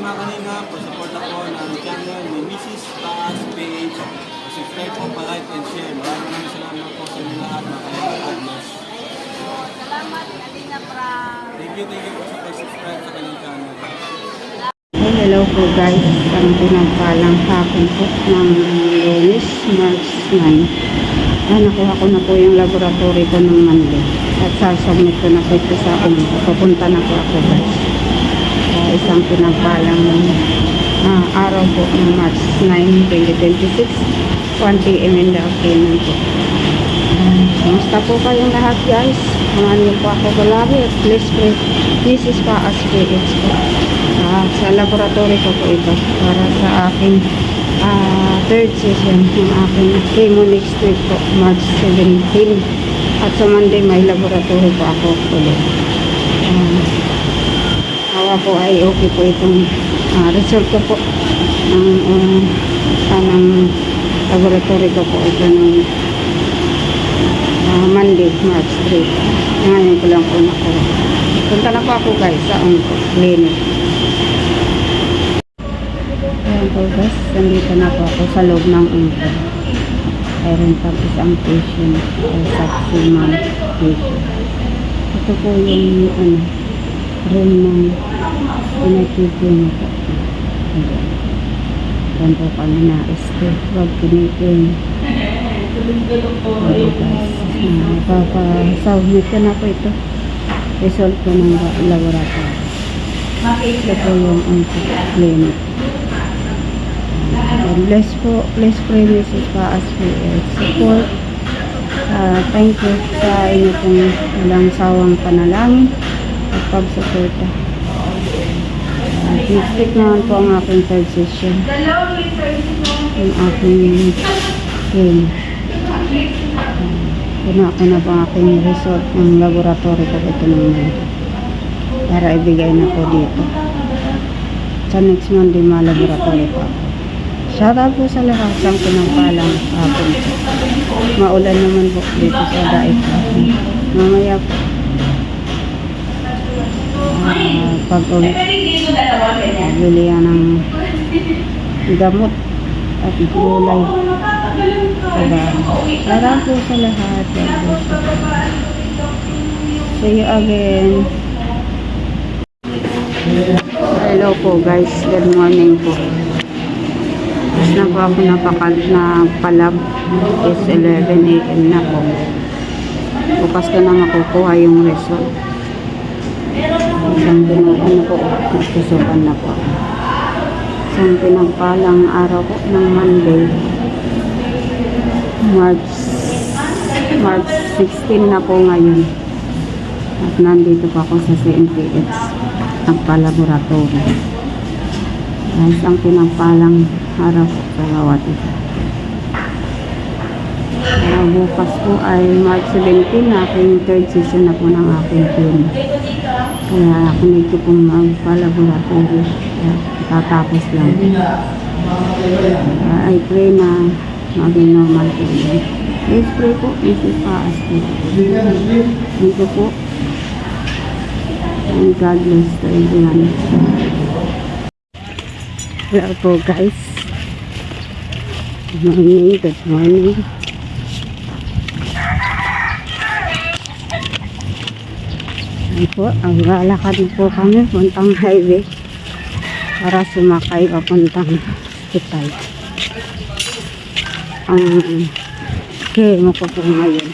mga kanina, pa-support ako ng channel ni Mrs. Taas Page. Subscribe po, pa-like and share. Maraming salamat po sa inyo lahat, mga kanina. God bless. Salamat, Kalina Pra. Thank you po sa pag-subscribe sa kanyang channel. Hello po guys, ang pinagpalang hapon po ng Lunes, March 9. Nakuha ko na po yung laboratory ko ng Monday at sasubmit ko na po ito sa pupunta na po ako guys. Isang pinagpalang araw po ng March 9, 2026, 1 p.m. in the afternoon po. Kamusta po kayong lahat guys? Samahan niyo po ako palagi at please pray Mrs. Taas Page po. Sa laboratory ko po ito para sa aking third session ng aking chemo next week po, March 17. At sa Monday may laboratory po ako ulit. Hawa po ay okay po itong result ko po ng laboratory ko po ito ng Monday, March 3. Ngayon ko lang po nakuha. Punta na po ako guys sa clinic. Ayan po guys, nandito na po ako sa loob ng unko. Mayroon pa isang patient o saksiman patient. Ito po yung room ng pinag-clinic po. Ayan po kami na-stay. Huwag kinikin. Papasubmit ko na po ito. Result ko ng laboratory. Ito po yung clinic. Bless po, bless pray Mrs. Taas Page support. Thank you sa inyo pong walang sawang panalangin at pagsuporta. District naman po ang aking third session. Ang aking clinic. Puno ko na po ang aking result ng laboratory ko ito naman para ibigay na po dito sa next Monday laboratory po ako. Shout out po sa lahat ng pinangpalang hapon po. Maulan naman po dito sa Daig po. Mamaya po pag-uwi bili yan ng gamot at gulay. Shout out po sa lahat. See you again. Hello po guys, good morning po. Tapos na po ako napalab is 11 a.m. na po. Bukas ko na makukuha yung result. Isang nagsusukan na po. Isang pinagpalang araw po ng Monday, March 16 na po ngayon. At nandito po ako sa CNPH nagpa-laboratory. Isang pinagpalang araw po sa bawat isa. Bukas po ay March 17 na aking third session na po ng aking clinic. Kaya ako nito pong magpa-laboratory. Tatapos lang. I pray na maging normal po. Please pray po, Mrs. Taas Page. Thank you po. And God bless to everyone. Hello po guys. Good morning, good morning. Ayan po, ang lalakad po kami puntang highway para sumakay papuntang hospital. Ang chemo ko po ngayon.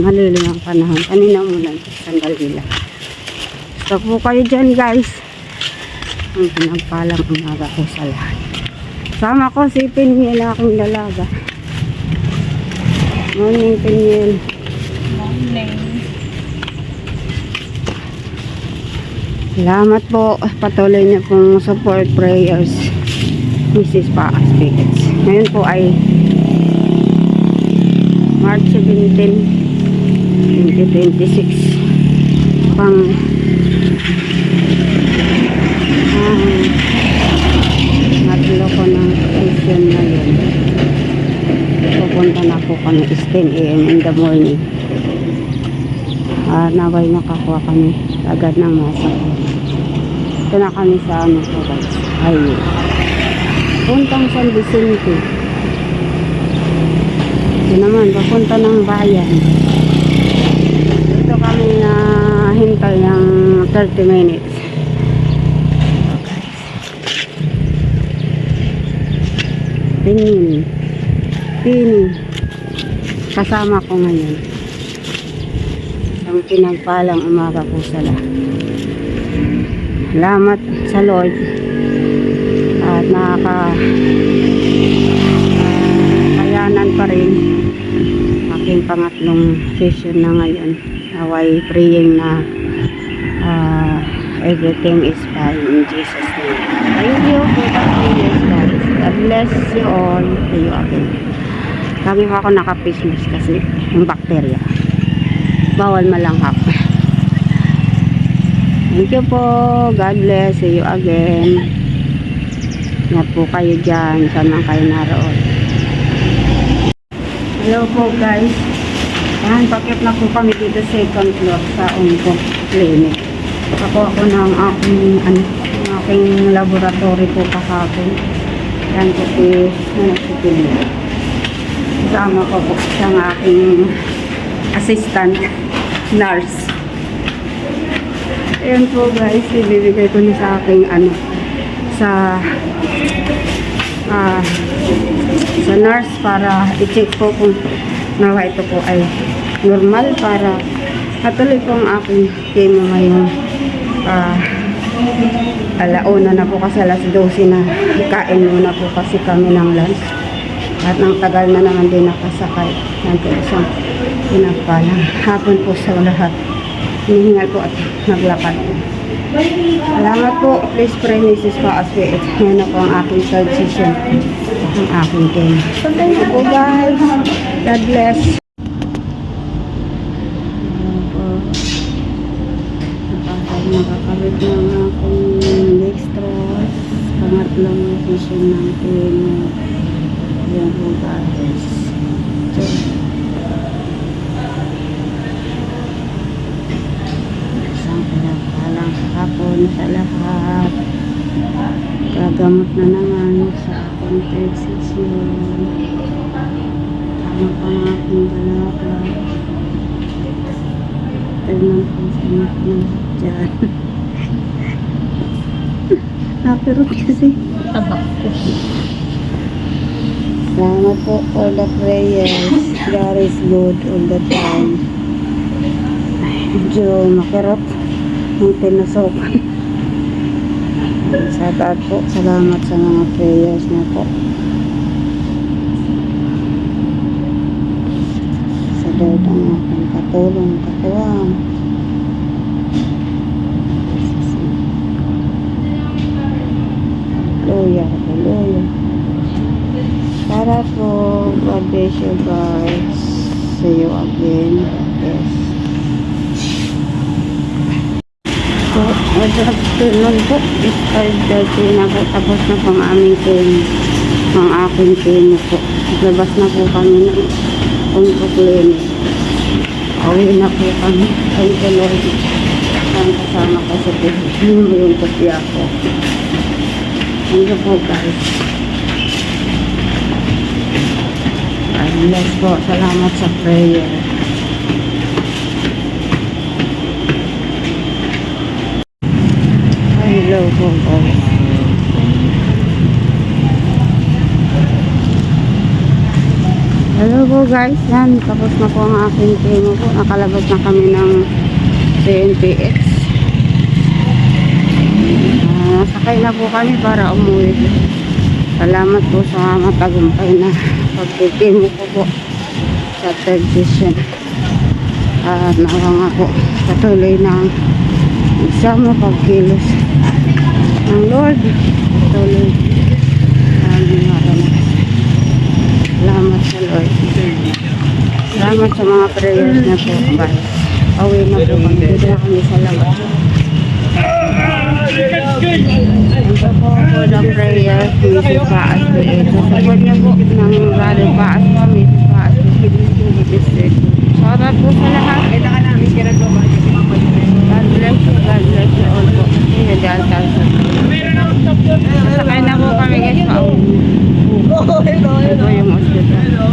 Malilim ang panahon. Kanina umulan. Sandali lang. Gusto po kayo dyan guys. Ang pinagpalang umaga ko sa lahat. Sama ko si Piniel, aking dalaga. Morning Piniel. Morning. Salamat po. Patuloy niyo pong support prayers Mrs. Taas Page. Ngayon po ay March 17, 2026. Pang natlo ko ng session na yun. Pupunta na po kami 10 a.m. in the morning. Naway makakuha kami agad ng masak. Dito na kami sa ano po guys. Highway. Puntang San Vicente. Ito naman, papunta ng bayan. Dito kami na hintay ng 30 minutes. Pinin. Kasama ko ngayon. Ang pinagpalang umaga po sa lahat. Salamat sa Lord at kayanan pa rin aking pangatlong session na ngayon. Naway praying na everything is fine in Jesus name. Thank you for the prayers, guys. God bless you all. See you again. Lagi ako naka-face mask kasi yung bakterya. Bawal malanghap. Thank you po. God bless. See you again. Ingat po kayo dyan. Saan man kayo naroon. Hello po guys. Ayan, pakit na po kami dito sa second floor sa Ungkong Clinic. Ako ng aking laboratory po kahapon. Yan po si Pili. Kasama ko po siyang aking assistant nurse. Ayan po guys, ibibigay ko na sa aking sa nurse para i-check po kung nawa ito po ay normal para matuloy po ang aking chemo ngayong alauna na po kasi alas 12 na ikain muna po kasi kami ng lunch at nang tagal na naman din nakasakay. Yan po isang pinagpalang hapon po sa lahat. Hinihingal po at naglakad. Salamat po. Please pray Mrs. Paaswe. Ngayon na po ang aking third session. Ang aking game. So thank you po guys. God bless. Nakakabit ng aking dextrose. Pangatlong session ng chemo. Yan po guys. Hapon sa lahat. Gagamot na naman sa aking third session. Tama pa ang aking dalaga. Tignan po sa mga dyan. Napirot kasi. Tabak ko. Salamat po for the prayers. God is good all the time. Medyo makirot yung tinusukan. Sa taat po, salamat sa mga prayers na po. Sa Lord ang aking katulong, katuwang. Hallelujah, hallelujah. Para po, God bless you guys. See you again. Yes. So, good afternoon po. It's 5:30 na po. Tapos na po ang aming chemo. Ang aking chemo po. Labas na po kami ng Ungkong Clinic. Uwi na po kami. Thank you Lord. Ang kasama ko sa pihinin mo yung kopya ko. Thank you po guys. God bless po. Salamat sa prayer. Hello po guys. Hello po guys. Yan. Tapos na po ang aking chemo po. Nakalabas na kami ng CNPX. Nasakay na po kami para umuwi. Salamat po sa matagumpay na pagkikimo ko po sa third session. At nawa nga po patuloy na isama pagkilos ng Lord. Patuloy aming maranas. Salamat sa Lord. Salamat sa mga prayers na po guys. Pauwi na po kami. Dito na kami sa labas. Ito po for the prayer Mrs. Paaswe. Support niyo po ng Brother Paaswe, Mrs. Paaswe, District. Shoutout po sa lahat. God bless you all po. Alcalsa. Sakay na po kami guys, pauwi. Ito yung hospital.